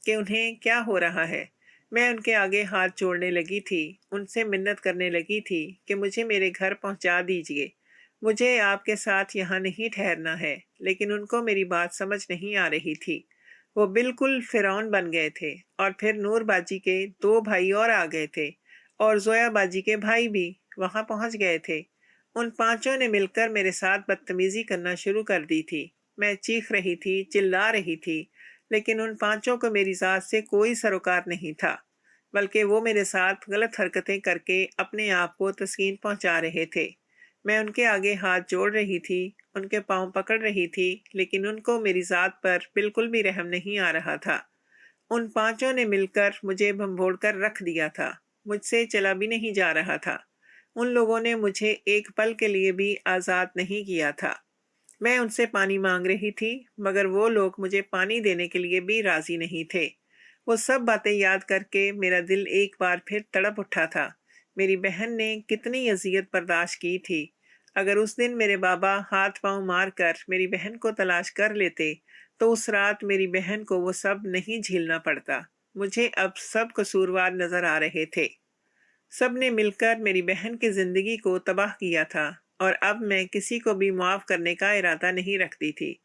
कि उन्हें क्या हो रहा है। मैं उनके आगे हाथ जोड़ने लगी थी, उनसे मिन्नत करने लगी थी कि मुझे मेरे घर पहुंचा दीजिए, मुझे आपके साथ यहाँ नहीं ठहरना है। लेकिन उनको मेरी बात समझ नहीं आ रही थी। वो बिल्कुल फिरौन बन गए थे। और फिर नूर बाजी के 2 भाई और आ गए थे और जोया बाजी के भाई भी वहाँ पहुँच गए थे। उन पांचों ने मिलकर मेरे साथ बदतमीजी करना शुरू कर दी थी। मैं चीख रही थी, चिल्ला रही थी, लेकिन उन पांचों को मेरी ज़ात से कोई सरोकार नहीं था, बल्कि वो मेरे साथ गलत हरकतें करके अपने आप को तस्कीन पहुंचा रहे थे। मैं उनके आगे हाथ जोड़ रही थी, उनके पांव पकड़ रही थी, लेकिन उनको मेरी ज़ात पर बिल्कुल भी रहम नहीं आ रहा था। उन पांचों ने मिलकर मुझे भंभोड़ कर रख दिया था। मुझसे चला भी नहीं जा रहा था। उन लोगों ने मुझे एक पल के लिए भी आज़ाद नहीं किया था। मैं उनसे पानी मांग रही थी, मगर वो लोग मुझे पानी देने के लिए भी राजी नहीं थे। वो सब बातें याद करके मेरा दिल एक बार फिर तड़प उठा था। मेरी बहन ने कितनी अजियत बर्दाश्त की थी। अगर उस दिन मेरे बाबा हाथ पांव मार कर मेरी बहन को तलाश कर लेते तो उस रात मेरी बहन को वो सब नहीं झेलना पड़ता। मुझे अब सब कसूरवार नजर आ रहे थे। सब ने मिलकर मेरी बहन की जिंदगी को तबाह किया था और अब मैं किसी को भी माफ करने का इरादा नहीं रखती थी।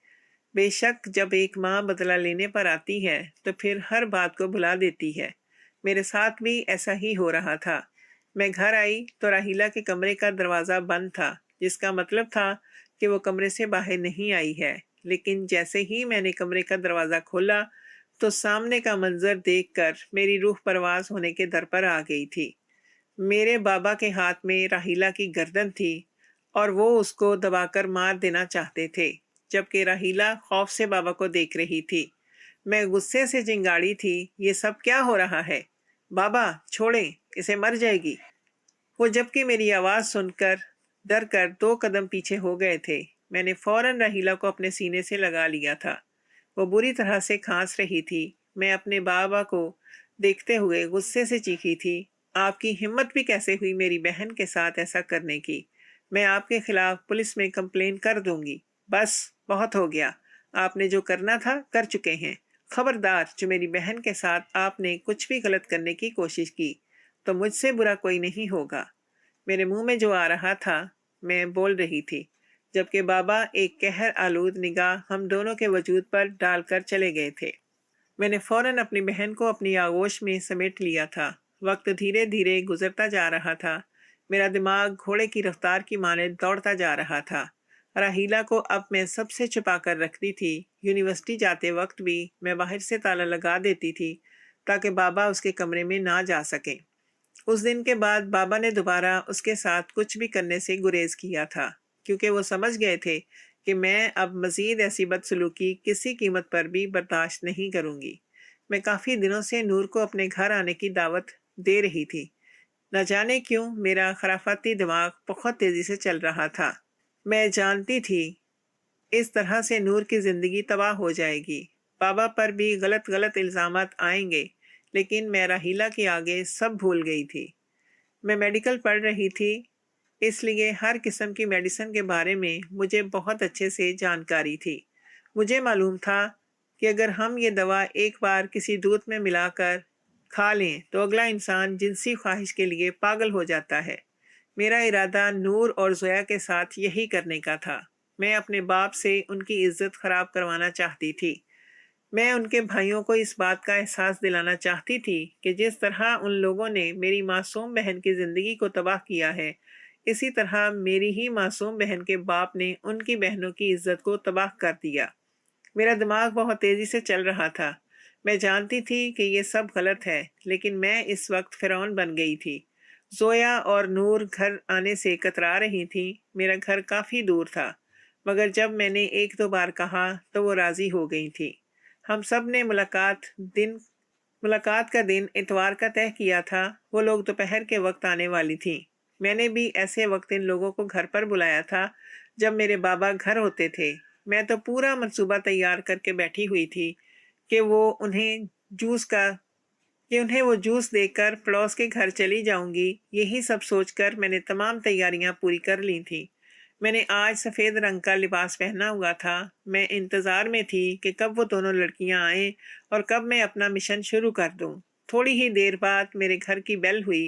बेशक जब एक माँ बदला लेने पर आती है तो फिर हर बात को भुला देती है। मेरे साथ भी ऐसा ही हो रहा था। मैं घर आई तो राहीला के कमरे का दरवाज़ा बंद था, जिसका मतलब था कि वो कमरे से बाहर नहीं आई है। लेकिन जैसे ही मैंने कमरे का दरवाज़ा खोला तो सामने का मंजर देखकर मेरी रूह परवास होने के दर पर आ गई थी। मेरे बाबा के हाथ में राहीला की गर्दन थी और वो उसको दबाकर मार देना चाहते थे, जबकि राहीला खौफ से बाबा को देख रही थी। मैं गुस्से से चिंगाड़ी थी, ये सब क्या हो रहा है? बाबा छोड़ें, इसे मर जाएगी। वो जबकि मेरी आवाज़ सुनकर डर कर 2 कदम पीछे हो गए थे। मैंने फौरन राहीला को अपने सीने से लगा लिया था। वो बुरी तरह से खांस रही थी। मैं अपने बाबा को देखते हुए गुस्से से चीखी थी, आपकी हिम्मत भी कैसे हुई मेरी बहन के साथ ऐसा करने की? मैं आपके खिलाफ पुलिस में कंप्लेन कर दूंगी। बस बहुत हो गया, आपने जो करना था कर चुके हैं। खबरदार, जो मेरी बहन के साथ आपने कुछ भी गलत करने की कोशिश की तो मुझसे बुरा कोई नहीं होगा। मेरे मुंह में जो आ रहा था मैं बोल रही थी, जबकि बाबा एक कहर आलूद निगाह हम दोनों के वजूद पर डालकर चले गए थे। मैंने फौरन अपनी बहन को अपनी आगोश में समेट लिया था। वक्त धीरे धीरे गुजरता जा रहा था। मेरा दिमाग घोड़े की रफ्तार की मानद दौड़ता जा रहा था। राहीला को अब मैं सबसे छुपा कर रखती थी। यूनिवर्सिटी जाते वक्त भी मैं बाहर से ताला लगा देती थी ताकि बाबा उसके कमरे में ना जा सके। उस दिन के बाद बाबा ने दोबारा उसके साथ कुछ भी करने से गुरेज किया था, क्योंकि वो समझ गए थे कि मैं अब मज़ीद ऐसी बदसलूकी किसी कीमत पर भी बर्दाश्त नहीं करूँगी। मैं काफ़ी दिनों से नूर को अपने घर आने की दावत दे रही थी। न जाने क्यों मेरा खराफाती दिमाग बहुत तेज़ी से चल रहा था। मैं जानती थी इस तरह से नूर की ज़िंदगी तबाह हो जाएगी। बाबा पर भी गलत गलत इल्ज़ामात आएंगे, लेकिन मैं राहीला के आगे सब भूल गई थी। मैं मेडिकल पढ़ रही थी, इसलिए हर किस्म की मेडिसिन के बारे में मुझे बहुत अच्छे से जानकारी थी। मुझे मालूम था कि अगर हम ये दवा एक बार किसी दूध में मिलाकर खा लें तो अगला इंसान जिनसी ख्वाहिश के लिए पागल हो जाता है। मेरा इरादा नूर और ज़ोया के साथ यही करने का था। मैं अपने बाप से उनकी इज्जत ख़राब करवाना चाहती थी। मैं उनके भाइयों को इस बात का एहसास दिलाना चाहती थी कि जिस तरह उन लोगों ने मेरी मासूम बहन की ज़िंदगी को तबाह किया है, इसी तरह मेरी ही मासूम बहन के बाप ने उनकी बहनों की इज्जत को तबाह कर दिया। मेरा दिमाग बहुत तेज़ी से चल रहा था। मैं जानती थी कि ये सब गलत है, लेकिन मैं इस वक्त फ़िरौन बन गई थी। ज़ोया और नूर घर आने से कतरा रही थी। मेरा घर काफ़ी दूर था, मगर जब मैंने 1-2 बार कहा तो वो राज़ी हो गई थी। हम सब ने मुलाकात का दिन इतवार का तय किया था। वो लोग दोपहर के वक्त आने वाली थी। मैंने भी ऐसे वक्त इन लोगों को घर पर बुलाया था जब मेरे बाबा घर होते थे। मैं तो पूरा मंसूबा तैयार करके बैठी हुई थी कि जूस का उन्हें वो जूस देकर पड़ोस के घर चली जाऊंगी। यही सब सोचकर मैंने तमाम तैयारियां पूरी कर ली थी। मैंने आज सफ़ेद रंग का लिबास पहना हुआ था। मैं इंतज़ार में थी कि कब वो दोनों लड़कियां आएं और कब मैं अपना मिशन शुरू कर दूं। थोड़ी ही देर बाद मेरे घर की बेल हुई।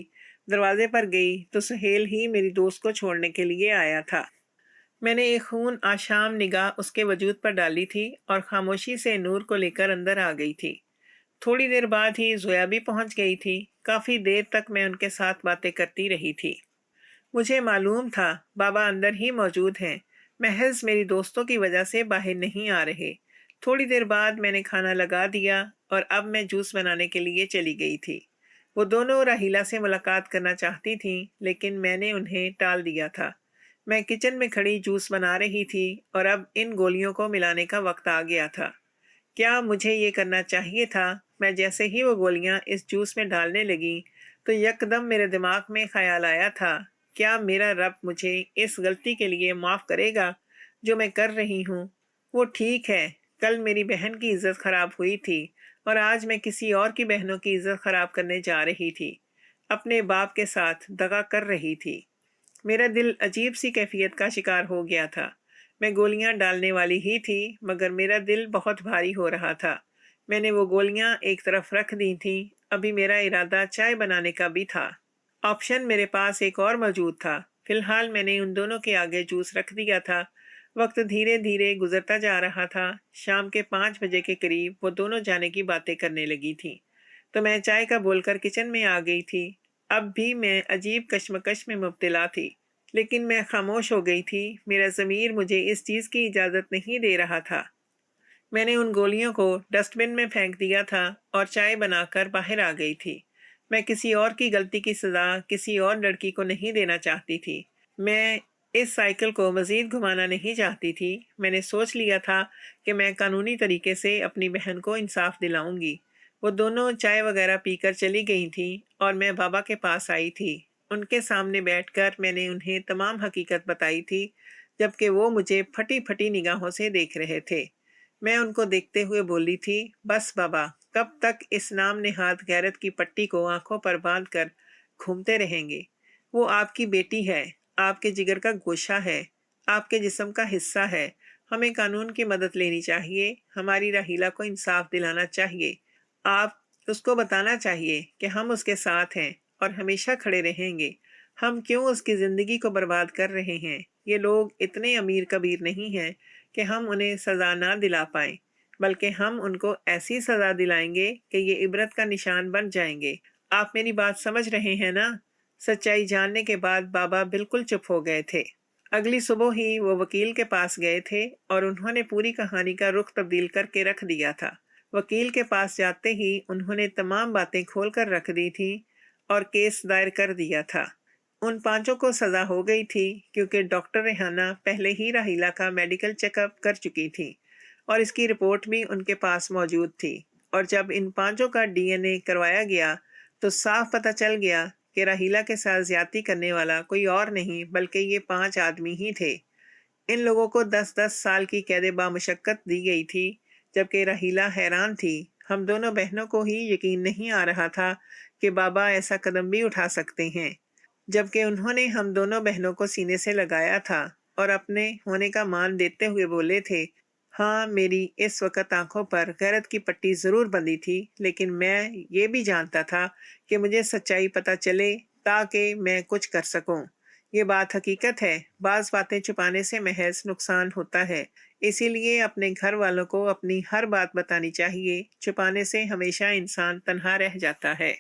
दरवाजे पर गई तो सुहेल ही मेरी दोस्त को छोड़ने के लिए आया था। मैंने एक खून आशाम निगाह उसके वजूद पर डाली थी और खामोशी से नूर को लेकर अंदर आ गई थी। थोड़ी देर बाद ही ज़ोया भी पहुंच गई थी। काफ़ी देर तक मैं उनके साथ बातें करती रही थी। मुझे मालूम था बाबा अंदर ही मौजूद हैं, महज मेरी दोस्तों की वजह से बाहर नहीं आ रहे। थोड़ी देर बाद मैंने खाना लगा दिया और अब मैं जूस बनाने के लिए चली गई थी। वो दोनों राहीला से मुलाकात करना चाहती थीं, लेकिन मैंने उन्हें टाल दिया था। मैं किचन में खड़ी जूस बना रही थी और अब इन गोलियों को मिलाने का वक्त आ गया था। क्या मुझे ये करना चाहिए था? मैं जैसे ही वो गोलियां इस जूस में डालने लगी तो यकदम मेरे दिमाग में ख्याल आया था, क्या मेरा रब मुझे इस गलती के लिए माफ़ करेगा जो मैं कर रही हूँ? वो ठीक है, कल मेरी बहन की इज्जत ख़राब हुई थी और आज मैं किसी और की बहनों की इज्जत ख़राब करने जा रही थी। अपने बाप के साथ दगा कर रही थी। मेरा दिल अजीब सी कैफियत का शिकार हो गया था। میں گولیاں ڈالنے والی ہی تھی مگر میرا دل بہت بھاری ہو رہا تھا۔ میں نے وہ گولیاں ایک طرف رکھ دی تھیں۔ ابھی میرا ارادہ چائے بنانے کا بھی تھا۔ آپشن میرے پاس ایک اور موجود تھا۔ فی الحال میں نے ان دونوں کے آگے جوس رکھ دیا تھا۔ وقت دھیرے دھیرے گزرتا جا رہا تھا۔ شام کے 5 بجے کے قریب وہ دونوں جانے کی باتیں کرنے لگی تھیں تو میں چائے کا بول کر کچن میں آ گئی تھی۔ اب بھی میں عجیب کشمکش میں مبتلا تھی، لیکن میں خاموش ہو گئی تھی۔ میرا ضمیر مجھے اس چیز کی اجازت نہیں دے رہا تھا۔ میں نے ان گولیوں کو ڈسٹ بن میں پھینک دیا تھا اور چائے بنا کر باہر آ گئی تھی۔ میں کسی اور کی غلطی کی سزا کسی اور لڑکی کو نہیں دینا چاہتی تھی۔ میں اس سائیکل کو مزید گھمانا نہیں چاہتی تھی۔ میں نے سوچ لیا تھا کہ میں قانونی طریقے سے اپنی بہن کو انصاف دلاؤں گی۔ وہ دونوں چائے وغیرہ پی کر چلی گئی تھیں اور میں بابا کے پاس آئی تھی۔ ان کے سامنے بیٹھ کر میں نے انہیں تمام حقیقت بتائی تھی، جبکہ وہ مجھے پھٹی پھٹی نگاہوں سے دیکھ رہے تھے۔ میں ان کو دیکھتے ہوئے بولی تھی، بس بابا، کب تک اس نام نہاد غیرت کی پٹی کو آنکھوں پر باندھ کر گھومتے رہیں گے؟ وہ آپ کی بیٹی ہے، آپ کے جگر کا گوشہ ہے، آپ کے جسم کا حصہ ہے۔ ہمیں قانون کی مدد لینی چاہیے، ہماری راحیلہ کو انصاف دلانا چاہیے۔ آپ اس کو بتانا چاہیے کہ ہم اس کے ساتھ ہیں اور ہمیشہ کھڑے رہیں گے۔ ہم کیوں اس کی زندگی کو برباد کر رہے ہیں؟ یہ لوگ اتنے امیر کبیر نہیں ہیں کہ ہم انہیں سزا نہ دلا پائیں، بلکہ ہم ان کو ایسی سزا دلائیں گے کہ یہ عبرت کا نشان بن جائیں گے۔ آپ میری بات سمجھ رہے ہیں نا؟ سچائی جاننے کے بعد بابا بالکل چپ ہو گئے تھے۔ اگلی صبح ہی وہ وکیل کے پاس گئے تھے اور انہوں نے پوری کہانی کا رخ تبدیل کر کے رکھ دیا تھا۔ وکیل کے پاس جاتے ہی انہوں نے تمام باتیں کھول کر رکھ دی تھیں اور کیس دائر کر دیا تھا۔ ان 5 کو سزا ہو گئی تھی کیونکہ ڈاکٹر ریحانہ پہلے ہی راحیلہ کا میڈیکل چیک اپ کر چکی تھی اور اس کی رپورٹ بھی ان کے پاس موجود تھی۔ اور جب ان 5 کا DNA کروایا گیا تو صاف پتہ چل گیا کہ راحیلہ کے ساتھ زیادتی کرنے والا کوئی اور نہیں بلکہ یہ 5 آدمی ہی تھے۔ ان لوگوں کو 10-10 سال کی قید بامشقت دی گئی تھی، جبکہ راحیلہ حیران تھی۔ ہم دونوں بہنوں کو ہی یقین نہیں آ رہا تھا کہ بابا ایسا قدم بھی اٹھا سکتے ہیں، جبکہ انہوں نے ہم دونوں بہنوں کو سینے سے لگایا تھا اور اپنے ہونے کا مان دیتے ہوئے بولے تھے، ہاں میری اس وقت آنکھوں پر غیرت کی پٹی ضرور بندھی تھی، لیکن میں یہ بھی جانتا تھا کہ مجھے سچائی پتہ چلے تاکہ میں کچھ کر سکوں۔ یہ بات حقیقت ہے، بعض باتیں چھپانے سے محض نقصان ہوتا ہے، اسی لیے اپنے گھر والوں کو اپنی ہر بات بتانی چاہیے۔ چھپانے سے ہمیشہ انسان تنہا رہ جاتا ہے۔